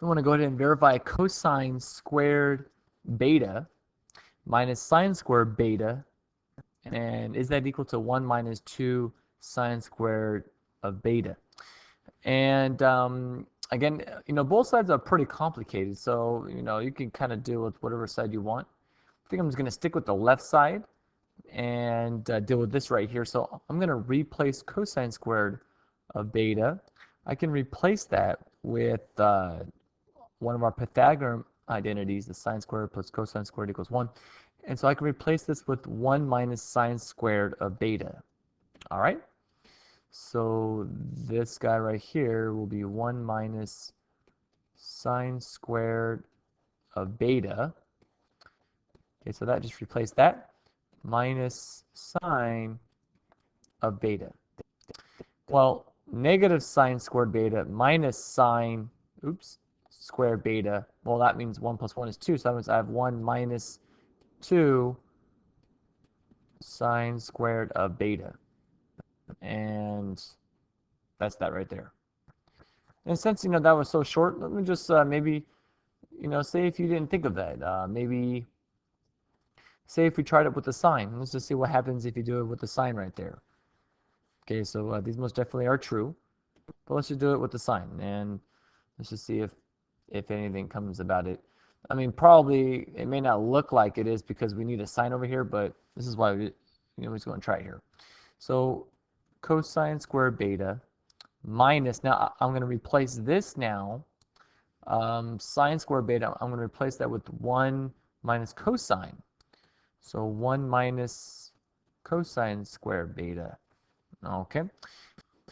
we want to go ahead and verify cosine squared beta minus sine squared beta, and is that equal to 1 minus 2 sine squared of beta? And again, both sides are pretty complicated, so you can kind of deal with whatever side you want. I think I'm just going to stick with the left side and deal with this right here. So I'm going to replace cosine squared of beta. I can replace that with one of our Pythagorean identities, the sine squared plus cosine squared equals 1. And so I can replace this with 1 minus sine squared of beta. All right? So this guy right here will be 1 minus sine squared of beta. Okay, so that just replaced that. Minus sine of beta. Well, negative sine squared beta minus sine, squared beta. Well, that means 1 plus 1 is 2. So that means I have 1 minus 2 sine squared of beta. And that's that right there. And since, that was so short, let me just maybe, say if you didn't think of that. Maybe say if we tried it with the sine. Let's just see what happens if you do it with the sine right there. Okay, so these most definitely are true. But let's just do it with the sine. And let's just see if anything comes about it. I mean, probably it may not look like it is because we need a sine over here, but this is why we're just going to try it here. So cosine squared beta minus, now I'm going to replace this now, sine squared beta, I'm going to replace that with 1 minus cosine. So 1 minus cosine squared beta. Okay.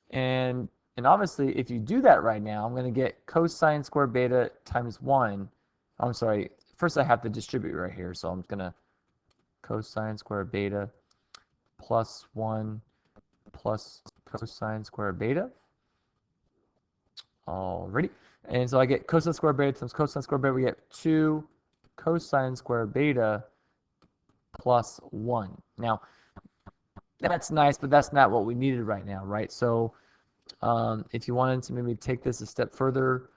And obviously, if you do that right now, I'm going to get cosine squared beta times 1. I'm sorry, first I have to distribute right here. So I'm going to cosine squared beta plus 1 plus cosine squared beta. Alrighty. And so I get cosine squared beta times cosine squared beta. We get 2 cosine squared beta plus 1. Now, that's nice, but that's not what we needed right now, right? So if you wanted to maybe take this a step further,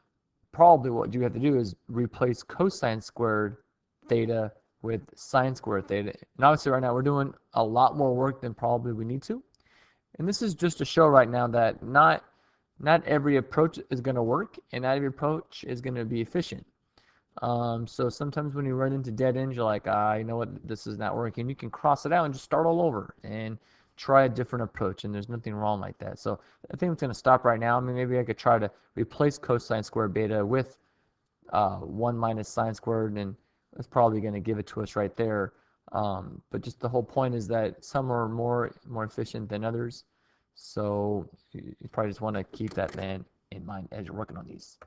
probably what you have to do is replace cosine squared theta with sine squared theta. And obviously right now we're doing a lot more work than probably we need to. And this is just to show right now that not every approach is going to work and not every approach is going to be efficient. So sometimes when you run into dead ends, you're like, you know what, this is not working. You can cross it out and just start all over and try a different approach, and there's nothing wrong like that. So I think I'm going to stop right now. I mean, maybe I could try to replace cosine squared beta with 1 minus sine squared, and it's probably going to give it to us right there. But just the whole point is that some are more efficient than others. So you probably just want to keep that in mind as you're working on these.